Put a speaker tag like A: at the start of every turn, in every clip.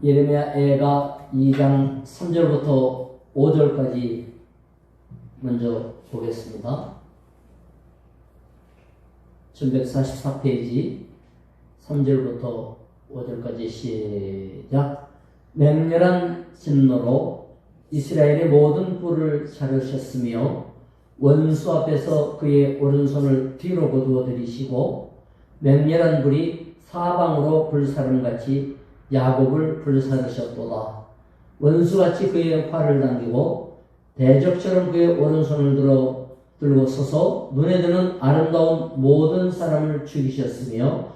A: 예레미야 애가 2장 3절부터 5절까지 먼저 보겠습니다. 1144페이지 3절부터 5절까지 시작. 맹렬한 진노로 이스라엘의 모든 뿔을 자르셨으며 원수 앞에서 그의 오른손을 뒤로 거두어 들이시고 맹렬한 불이 사방으로 불사름같이 야곱을 불사르셨도다. 원수같이 그의 활을 당기고 대적처럼 그의 오른손을 들고 서서 눈에 드는 아름다운 모든 사람을 죽이셨으며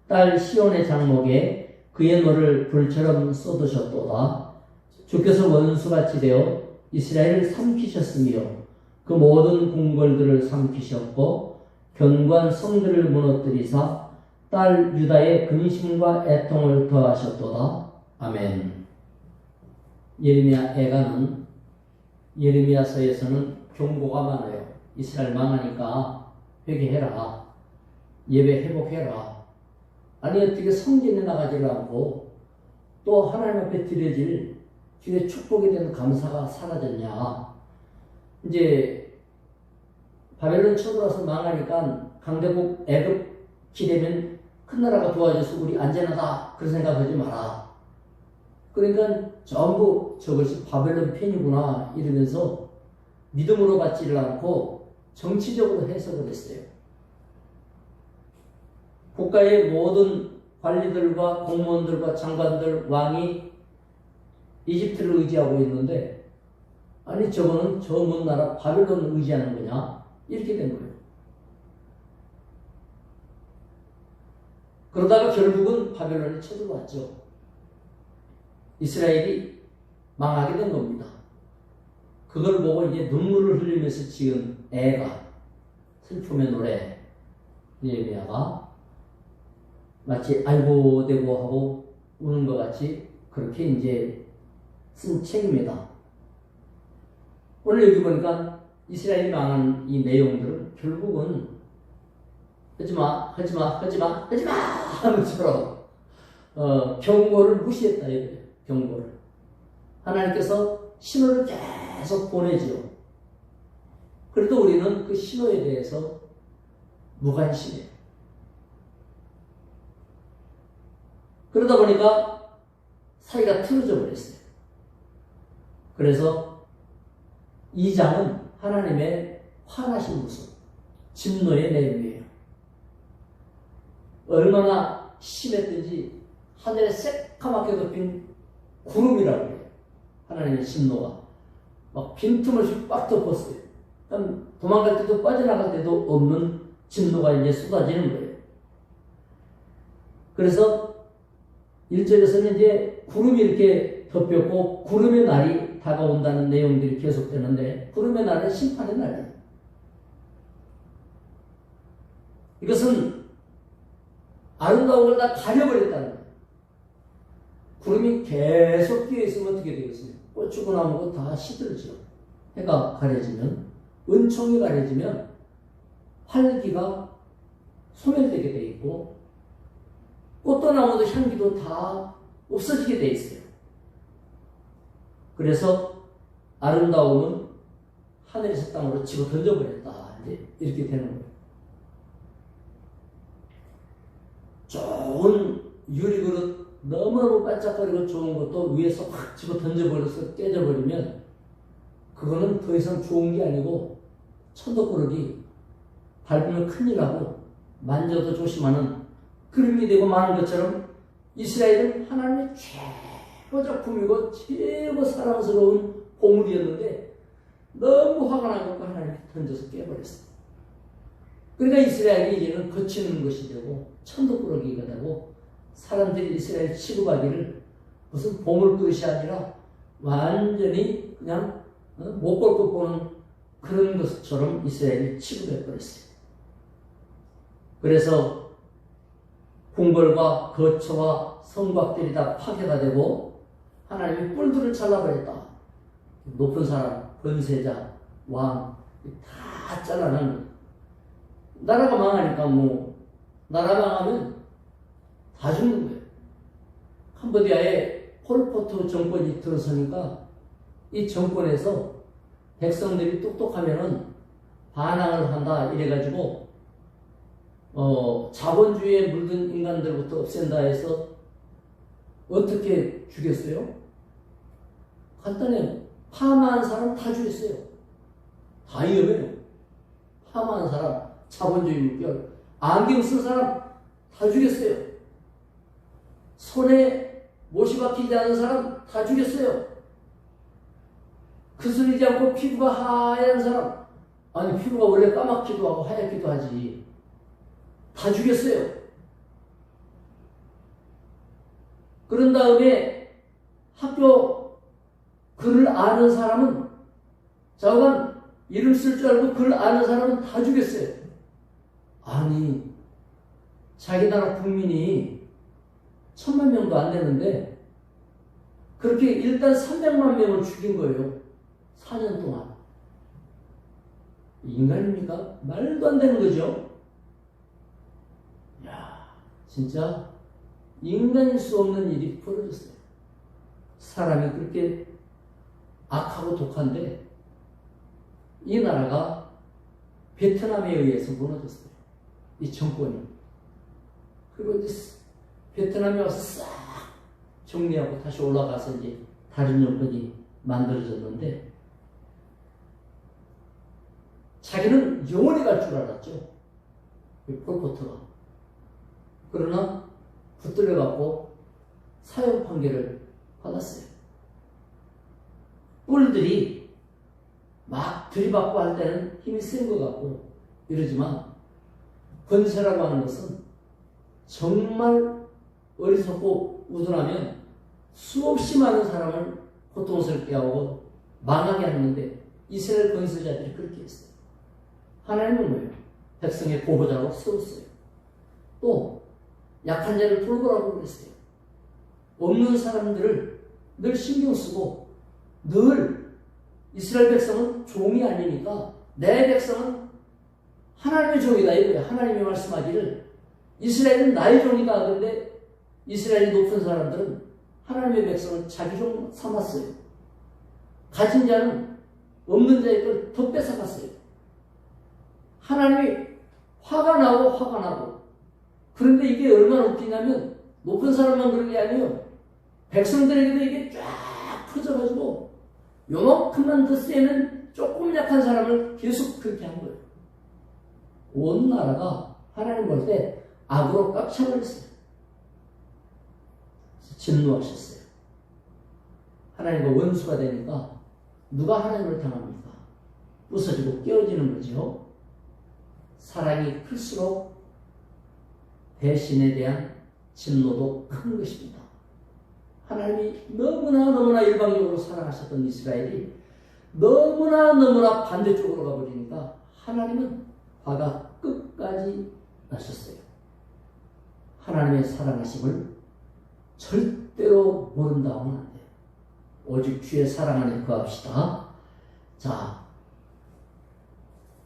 A: 딸 시온의 장목에 그의 노를 불처럼 쏟으셨도다. 주께서 원수같이 되어 이스라엘을 삼키셨으며 그 모든 궁궐들을 삼키셨고 견고한 성들을 무너뜨리사 딸 유다의 근심과 애통을 더하셨도다. 아멘. 예레미야 애가는 예레미야서에서는 경고가 많아요. 이스라엘 망하니까 회개해라. 예배 회복해라. 아니 어떻게 성전에 나가지를 않고 또 하나님 앞에 드려질 주의 축복에 대한 감사가 사라졌냐. 이제 바벨론 쳐들어와서 망하니까 강대국 애굽 기대면 큰 나라가 도와줘서 우리 안전하다 그런 생각하지 마라. 그러니까 전부 저것이 바벨론 편이구나 이러면서 믿음으로 받지를 않고 정치적으로 해석을 했어요. 국가의 모든 관리들과 공무원들과 장관들, 왕이 이집트를 의지하고 있는데 아니 저거는 저 먼 나라 바벨론을 의지하는 거냐? 이렇게 된 거예요. 그러다가 결국은 바벨론이 쳐들어왔죠. 이스라엘이 망하게 된 겁니다. 그걸 보고 이제 눈물을 흘리면서 지은 애가 슬픔의 노래 예레미야가 마치 아이고 대고 하고 우는 것 같이 그렇게 이제 쓴 책입니다. 오늘 여기 보니까 이스라엘이 망한 이 내용들은 결국은 하지마 하면서 경고를 무시했다 이거예요. 경고를 하나님께서 신호를 계속 보내죠. 그래도 우리는 그 신호에 대해서 무관심해요. 그러다 보니까 사이가 틀어져 버렸어요. 그래서 이 장은 하나님의 화나신 모습, 진노의 내용이에요. 얼마나 심했든지 하늘에 새까맣게 덮인 구름이라고 해요. 하나님의 진노가 막 빈틈없이 꽉 덮었어요. 도망갈 때도 빠져나갈 때도 없는 진노가 이제 쏟아지는 거예요. 그래서 1절에서는 이제 구름이 이렇게 덮였고 구름의 날이 다가온다는 내용들이 계속되는데 구름의 날은 심판의 날이에요. 이것은 아름다운 걸 다 가려버렸다는 거예요. 구름이 계속 끼어있으면 어떻게 되겠어요? 꽃이고 나무고 다 시들죠. 해가 가려지면, 은총이 가려지면 활기가 소멸되게 돼 있고 꽃도 나무도 향기도 다 없어지게 돼 있어요. 그래서 아름다움은 하늘에서 땅으로 집어 던져버렸다. 이제 이렇게 되는 거예요. 좋은 유리그릇 너무너무 반짝거리고 좋은 것도 위에서 확 집어 던져버려서 깨져버리면 그거는 더 이상 좋은 게 아니고 천덕꾸러기 밟으면 큰일 나고 만져도 조심하는 그런 게 되고 마는 것처럼 이스라엘은 하나님의 최고 작품이고 최고 사랑스러운 보물이었는데 너무 화가 나고 하나님이 던져서 깨버렸어요. 그러니까 이스라엘이 이제는 거치는 것이 되고 천덕꾸러기가 되고 사람들이 이스라엘 취급하기를 무슨 보물그릇이 아니라 완전히 그냥 못 볼 것 보는 그런 것처럼 이스라엘이 취급해버렸어요. 그래서 궁궐과 거처와 성곽들이 다 파괴가 되고 하나님이 뿔들을 잘라버렸다. 높은 사람, 권세자, 왕 다 잘라낸 거예요. 나라가 망하니까 나라 망하면 다 죽는 거예요. 캄보디아에 폴포트 정권이 들어서니까 이 정권에서 백성들이 똑똑하면은 반항을 한다 이래가지고 자본주의에 물든 인간들부터 없앤다 해서 어떻게 죽였어요? 간단해요. 파마한 사람 다 죽였어요. 다 위험해요. 파마한 사람, 자본주의 물결, 안경 쓴 사람 다 죽였어요. 손에 못이 박히지 않은 사람 다 죽였어요. 그슬리지 않고 피부가 하얀 사람, 아니 피부가 원래 까맣기도 하고 하얗기도 하지, 다 죽였어요. 그런 다음에 학교 글을 아는 사람은, 자관 이름 쓸 줄 알고 글 아는 사람은 다 죽였어요. 아니 자기 나라 국민이 1000만 명도 안 되는데 그렇게 일단 300만 명을 죽인 거예요. 4년 동안. 인간입니까? 말도 안 되는 거죠. 야, 진짜 인간일 수 없는 일이 벌어졌어요. 사람이 그렇게 악하고 독한데 이 나라가 베트남에 의해서 무너졌어요. 이 정권이. 그리고 이제 베트남에 와서 싹 정리하고 다시 올라가서 이제 다른 정권이 만들어졌는데 자기는 영원히 갈 줄 알았죠. 폴포트가. 그러나 붙들려갖고 사형 판결을 받았어요. 뿔들이 막 들이받고 할 때는 힘이 센 것 같고 이러지만 권세라고 하는 것은 정말 어리석고 우둔하면 수없이 많은 사람을 고통스럽게 하고 망하게 하는데 이스라엘 권세자들이 그렇게 했어요. 하나님은 뭐예요? 백성의 보호자로 세웠어요. 또 약한 자를 돌보라고 그랬어요. 없는 사람들을 늘 신경 쓰고 늘 이스라엘 백성은 종이 아니니까 내 백성은 하나님의 종이다 이거예요. 하나님이 말씀하기를 이스라엘은 나의 종이다. 그런데 이스라엘이 높은 사람들은 하나님의 백성을 자기 종 삼았어요. 가진 자는 없는 자의 걸 더 뺏어갔어요. 하나님이 화가 나고 그런데 이게 얼마나 웃기냐면 높은 사람만 그런 게 아니에요. 백성들에게도 이게 쫙 퍼져가지고 요만큼만 더 세는 조금 약한 사람을 계속 그렇게 한 거예요. 온 나라가 하나님 볼 때 악으로 꽉 차버렸어요. 진노하셨어요. 하나님과 원수가 되니까 누가 하나님을 당합니까? 부서지고 깨어지는 거죠. 사랑이 클수록 배신에 대한 진노도 큰 것입니다. 하나님이 너무나 일방적으로 사랑하셨던 이스라엘이 너무나 반대쪽으로 가버리니까 하나님은 화가 끝까지 나셨어요. 하나님의 사랑하심을 절대로 모른다 하면 안 돼요. 오직 주의 사랑 안에 거합시다. 자,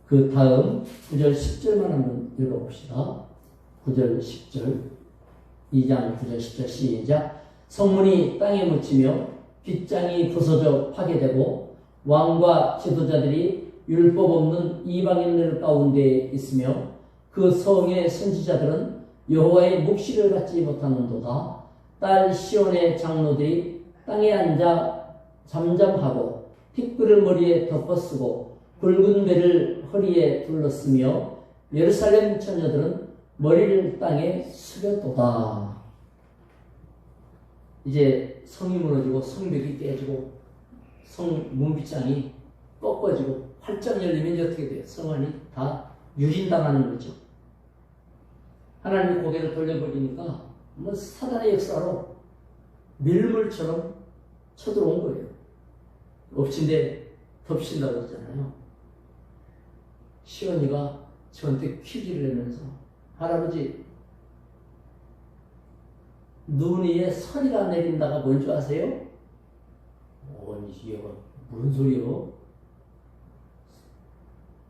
A: 그 다음 9절 10절만 한번 읽어봅시다. 9절 10절 2장 9절 10절 시작. 성문이 땅에 묻히며 빗장이 부서져 파괴되고 왕과 지도자들이 율법 없는 이방인들 가운데 있으며 그 성의 선지자들은 여호와의 묵시를 받지 못하는도다. 딸 시온의 장로들이 땅에 앉아 잠잠하고 티끌을 머리에 덮어쓰고 굵은 배를 허리에 둘렀으며 예루살렘 처녀들은 머리를 땅에 숙였도다. 이제 성이 무너지고 성벽이 깨지고 성 문빗장이 꺾어지고 활짝 열리면 이제 어떻게 돼요? 성 안이 다 유린당하는 거죠. 하나님이 고개를 돌려버리니까 뭐 사단의 역사로 밀물처럼 쳐들어온 거예요. 엎친 데 덮친다고 그러잖아요. 시온이가 저한테 퀴즈를 내면서 할아버지 눈 위에 서리가 내린다가 뭔지 아세요? 이게 무슨 소리요?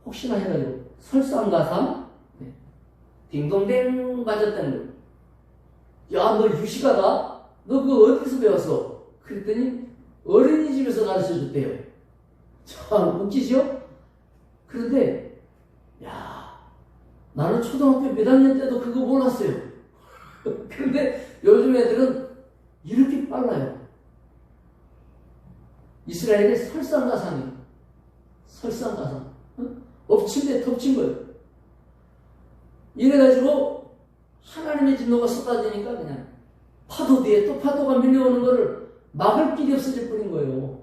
A: 혹시나 해가지고 설상가상? 네. 딩동댕 맞았다는 거예요. 야, 너 유식하다? 너 그거 어디서 배웠어? 그랬더니 어린이집에서 가르쳐 줬대요. 참 웃기죠? 그런데 야, 나는 초등학교 몇 학년 때도 그거 몰랐어요. 그런데 요즘 애들은 이렇게 빨라요. 이스라엘의 설상가상이에요. 설상가상. 엎친 데 덮친 거예요. 이래가지고 하나님의 진노가 쏟아지니까 그냥 파도 뒤에 또 파도가 밀려오는 거를 막을 길이 없어져 버린 거예요.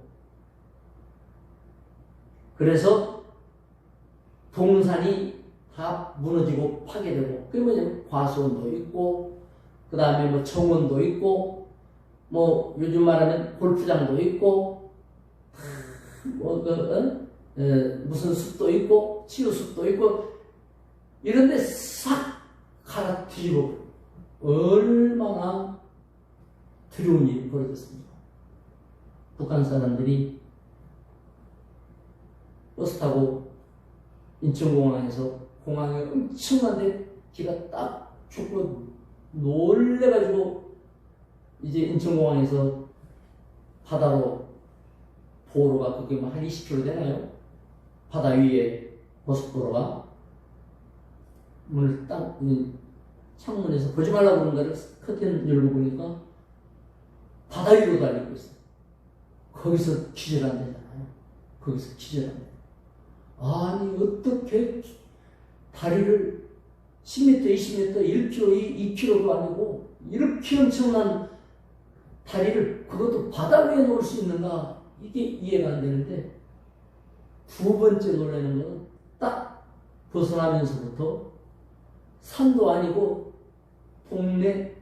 A: 그래서 동산이 다 무너지고 파괴되고, 그게 뭐냐면 과수원도 있고, 그 다음에 뭐 정원도 있고, 뭐 요즘 말하면 골프장도 있고, 뭐 무슨 숲도 있고, 치유숲도 있고, 이런데 싹 갈아 뒤집어. 얼마나 두려운 일이 벌어졌습니까? 북한 사람들이 버스 타고 인천공항에서 공항에 엄청난데 기가 딱 죽고 놀래가지고 이제 인천공항에서 바다로 도로가 그게 뭐 한 20km 되나요? 바다 위에 고속도로가 문을 딱 창문에서 보지 말라고 그런 거를 커튼 열고 보니까 바다 위로 달리고 있어요. 거기서 기절한대잖아요. 거기서 기절한대. 아니 어떻게 다리를 10m, 20m, 1km, 2km도 아니고 이렇게 엄청난 다리를 그것도 바다 위에 놓을 수 있는가, 이게 이해가 안 되는데, 두 번째 놀라는 건 딱 벗어나면서부터 산도 아니고 동네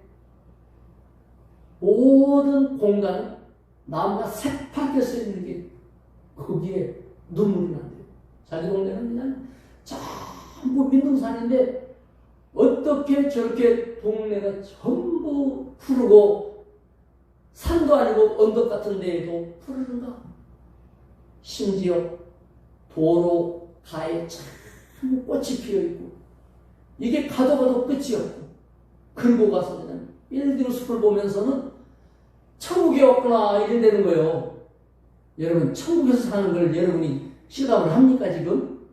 A: 모든 공간 나무가 새파랗게 써 있는 게 거기에 눈물이 난대요. 자기 동네는 그냥 전부 민둥산인데 어떻게 저렇게 동네가 전부 푸르고 산도 아니고 언덕 같은 데에도 푸르는가? 심지어 도로 가에 참 꽃이 피어있고, 이게 가도 끝이 없고, 그리고 가서 그냥 빌딩 숲을 보면서는 천국이 없구나 이래 되는 거예요. 여러분, 천국에서 사는 걸 여러분이 실감을 합니까 지금?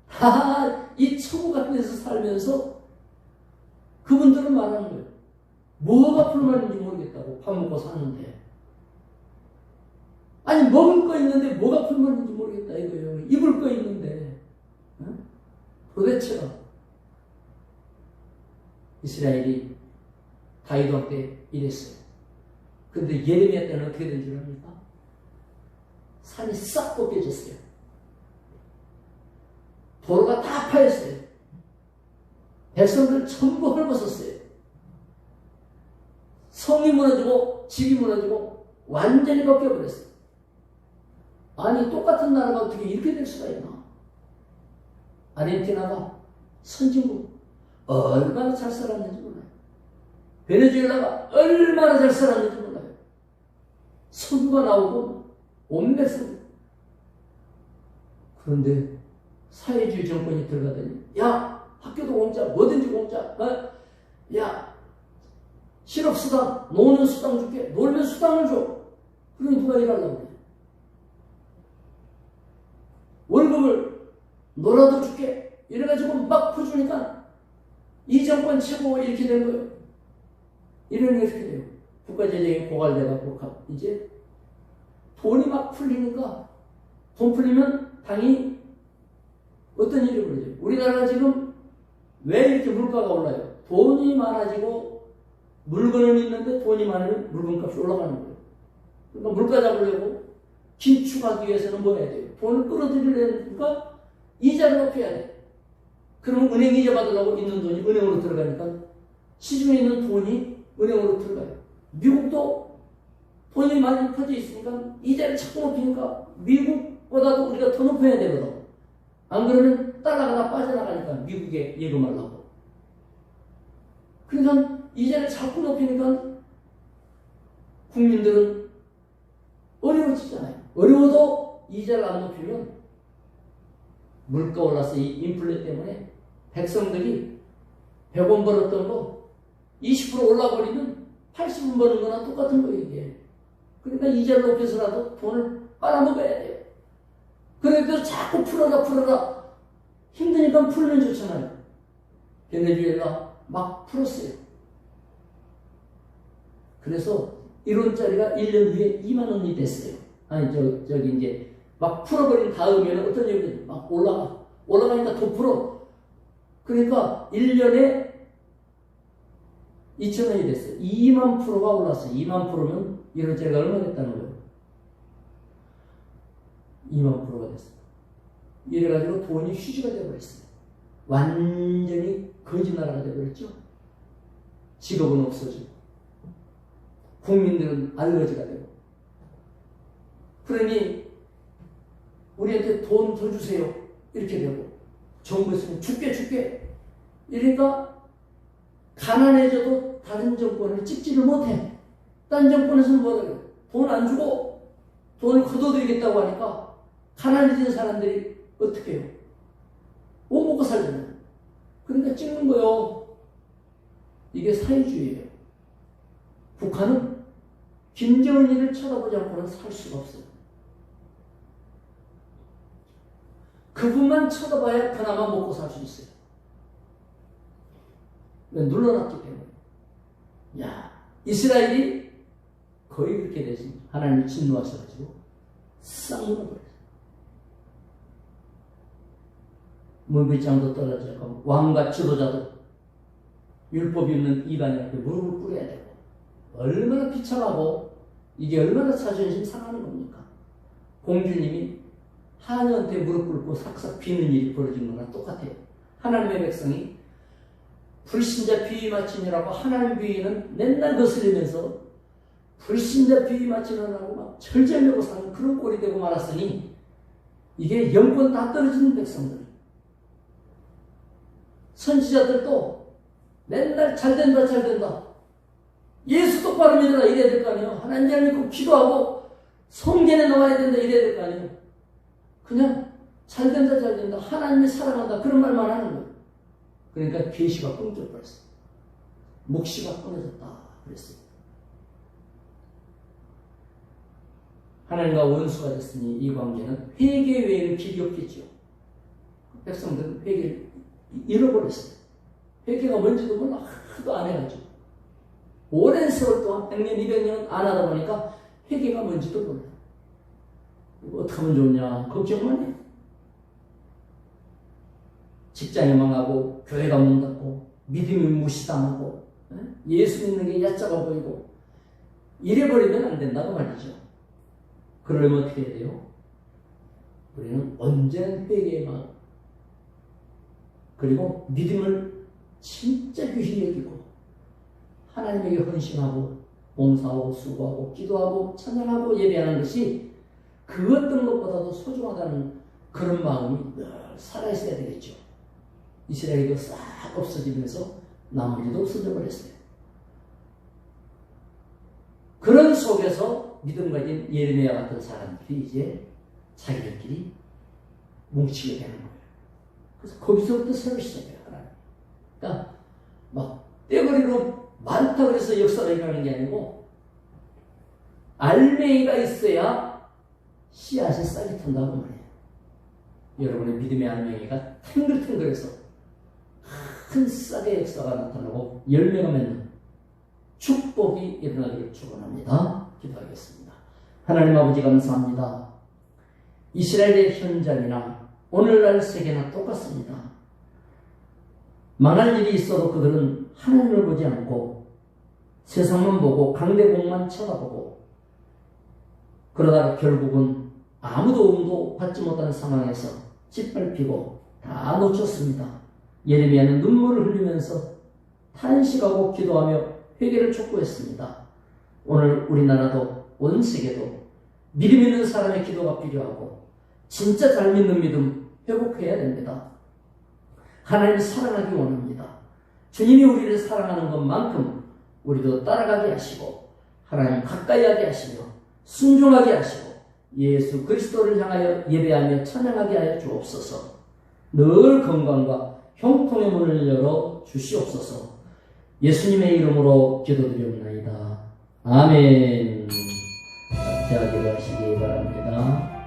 A: 다 이 천국 같은 데서 살면서 그분들은 말하는 거예요. 뭐가 불만인지 모르겠다고. 밥 먹고 사는데. 아니 먹을 거 있는데 뭐가 불만인지 모르겠다 이거예요. 입을 거 있는데. 도대체가 이스라엘이 다윗 왕 때 이랬어요. 근데 예레미야 때는 어떻게 된 줄 압니까? 산이 싹 벗겨졌어요. 도로가 다 파였어요. 백성들 전부 헐벗었어요. 성이 무너지고 집이 무너지고 완전히 벗겨버렸어요. 아니 똑같은 나라가 어떻게 이렇게 될 수가 있나? 아르헨티나가 선진국 얼마나 잘 살았는지 몰라요. 베네수엘라가 얼마나 잘 살았는지 몰라요. 석유가 나오고 온 백성. 그런데 사회주의 정권이 들어가더니 야 학교도 공짜, 뭐든지 공짜, 야 실업수당, 노는 수당 줄게, 놀면 수당을 줘. 그러니 누가 일하려고 그래? 월급을 놀아도 줄게 이래가지고 막 퍼주니까 이 정권 최고 이렇게 된 거예요. 이러니 어떻게 돼요? 국가재정이 고갈돼갖고 이제 돈이 막 풀리니까, 돈 풀리면 당이 어떤 일이 벌어져요? 우리나라가 지금 왜 이렇게 물가가 올라요? 돈이 많아지고 물건은 있는데 돈이 많으면 물건값이 올라가는 거예요. 그러니까 물가 잡으려고 긴축하기 위해서는 뭐 해야 돼요? 돈을 끌어들이려니까 이자를 높여야 돼. 그러면 은행 이자 받으려고 있는 돈이 은행으로 들어가니까 시중에 있는 돈이 은행으로 들어가요. 미국도 돈이 많이 퍼져 있으니까 이자를 자꾸 높이니까 미국보다도 우리가 더 높여야 되거든. 안 그러면 달러가 다 빠져나가니까 미국에 예금하려고. 그러니까 이자를 자꾸 높이니까 국민들은 어려워지잖아요. 어려워도 이자를 안 높이면 물가 올라서 이 인플레 때문에 백성들이 100원 벌었던 거 20% 올라버리면 80원 버는 거나 똑같은 거예요, 이게. 그러니까 이자를 높여서라도 돈을 빨아먹어야 돼요. 그래도 자꾸 풀어라. 힘드니까 풀면 좋잖아요. 베네수엘라 막 풀었어요. 그래서 1원짜리가 1년 후에 2만 원이 됐어요. 아니, 저기 이제 막 풀어버린 다음에는 어떤 얘기가 막 올라가니까 더 풀어. 그러니까 1년에 2,000원이 됐어요. 2만 프로가 올랐어요. 2만 프로면 1원짜리가 얼마 됐다는 거예요? 2만 프로가 됐어요. 이래가지고 돈이 휴지가 되어버렸어요. 완전히 거짓나라가 되어버렸죠. 직업은 없어지고 국민들은 알거지가 되고. 그러니 우리한테 돈 더 주세요 이렇게 되고, 정부에서는 줄게 이러니까 가난해져도 다른 정권을 찍지를 못해. 딴 정권에서는 뭐라 그래요? 돈 안 주고 돈을 걷어들이겠다고 하니까 가난해진 사람들이 어떻게 해요? 못 먹고 살잖아요. 그러니까 찍는 거요. 이게 사회주의예요. 북한은 김정은이를 쳐다보지 않고는 살 수가 없어요. 그분만 쳐다봐야 그나마 먹고 살 수 있어요. 눌러놨기 때문에. 야, 이스라엘이 거의 그렇게 되지. 하나님이 진노하셔가지고 싹 물어버려요. 문비장도 떨어져가고 왕과 지도자도 율법이 없는 이방인한테 무릎을 꿇어야 되고, 얼마나 비참하고 이게 얼마나 자존심 상하는 겁니까? 공주님이 하녀한테 무릎 꿇고 삭삭 비는 일이 벌어진 거랑 똑같아요. 하나님의 백성이 불신자 비위 맞춤이라고 하나님 비위는 맨날 거슬리면서 불신자 비위 맞춤을 하고 막 철저하려고 사는 그런 꼴이 되고 말았으니 이게 영권 다 떨어지는 백성들. 선지자들도 맨날 잘된다. 예수 똑바로 믿어라 이래야 될 거 아니에요. 하나님 잘 믿고 기도하고 성전에 나와야 된다 이래야 될 거 아니에요. 그냥 잘된다 하나님이 사랑한다 그런 말만 하는 거예요. 그러니까 계시가 끊겨버렸어요. 묵시가 끊어졌다 그랬어요. 하나님과 원수가 됐으니 이 관계는 회개 외에는 길이 없겠죠. 백성들은 회개를 잃어버렸어요. 회개가 뭔지도 몰라. 하도 안 해가지고 오랜 세월 동안 100년 200년 안 하다 보니까 회개가 뭔지도 몰라요. 이거 어떻게 하면 좋냐 걱정만 해요. 직장이 망하고 교회가 문 닫고 믿음이 무시당하고 예수 믿는 게 얕잡아 보이고 이래버리면 안 된다고 말이죠. 그러려면 어떻게 해야 돼요? 우리는 언제나 회개의 마음 그리고 믿음을 진짜 귀히 여기고 하나님에게 헌신하고 봉사하고 수고하고 기도하고 찬양하고 예배하는 것이 그 어떤 것보다도 소중하다는 그런 마음이 늘 살아있어야 되겠죠. 이스라엘도 싹 없어지면서 나머지도 없어져 버렸어요. 그런 속에서 믿음 가진 예레미야 같은 사람들이 이제 자기들끼리 뭉치게 되는 거예요. 그래서 거기서부터 새로 시작해요. 그러니까 막 떼거리로 많다 그래서 역사가 일어나는 게 아니고 알맹이가 있어야 씨앗이 싹이 튼다고 말해요. 여러분의 믿음의 알맹이가 탱글탱글해서 큰 싹의 역사가 나타나고 열매가 맺는 축복이 일어나기를 축원합니다. 기도하겠습니다. 하나님 아버지 감사합니다. 이스라엘의 현장이나 오늘날 세계나 똑같습니다. 망할 일이 있어도 그들은 하나님을 보지 않고 세상만 보고 강대국만 쳐다보고 그러다가 결국은 아무 도움도 받지 못하는 상황에서 짓밟히고 다 놓쳤습니다. 예레미야는 눈물을 흘리면서 탄식하고 기도하며 회개를 촉구했습니다. 오늘 우리나라도 온 세계도 믿음 있는 사람의 기도가 필요하고 진짜 잘 믿는 믿음 회복해야 됩니다. 하나님 사랑하기 원합니다. 주님이 우리를 사랑하는 것만큼 우리도 따라가게 하시고 하나님 가까이 하게 하시며 순종하게 하시고 예수 그리스도를 향하여 예배하며 찬양하게 하여 주옵소서. 늘 건강과 형통의 문을 열어 주시옵소서. 예수님의 이름으로 기도드리옵나이다. 아멘. 되하기를 하시기 바랍니다.